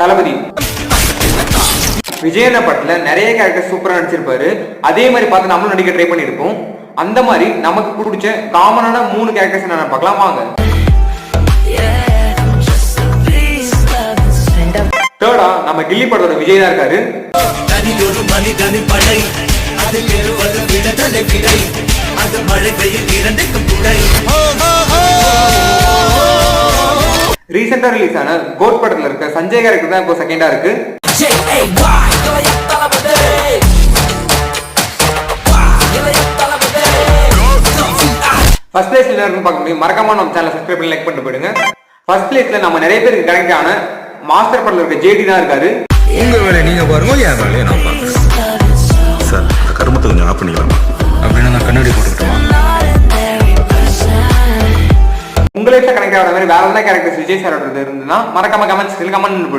தளபதி விஜயன படத்துல நிறைய கேரக்டர் சூப்பரா நடிச்சிருப்பாரு. அதே மாதிரி பார்த்து நம்மளும் நடிக்க ட்ரை பண்ணிருப்போம். அந்த மாதிரி நமக்கு பிடிச்ச காமனான 3 கேரக்டர்ஸ் என்ன பார்க்கலாம் வாங்க. தேர்டா நம்ம கில்லி படத்தோட விஜய் தான் இருக்காரு. ரீசெண்டா ரிலீஸ் ஆன கோட் படத்துல இருக்க சஞ்சய் கேரக்டர் தான் இப்போ செகண்டா இருக்கு. ஃபர்ஸ்ட் பிளேஸ்ல இருக்குன்னு பார்க்க முடியும். மறக்காம நம்ம சேனலை சப்ஸ்கிரைப் பண்ணி லைக் பண்ணிட்டு போயிடுங்க. ஃபர்ஸ்ட் பிளேஸ்ல நம்ம நிறைய பேருக்கு கனெக்ட் ஆன மாஸ்டர் படத்துல இருக்க ஜேடி தான் இருக்காரு. உங்க வேலையை நீங்க பாருங்க, என் வேலையை நான் பார்க்குறேன். சார் இந்த கருமத்தை கொஞ்சம் ஆஃப் பண்ணிக்கலாமா? அப்படின்னா நான் கண்ணாடி போட்டுக்கிட்டோமா? உங்களை கனெக்ட் ஆகிற மாதிரி வேற என்ன கேரக்டர்ஸ் விஜய் சார் இருந்ததுன்னா மறக்காம கமெண்ட்ஸ் கமெண்ட்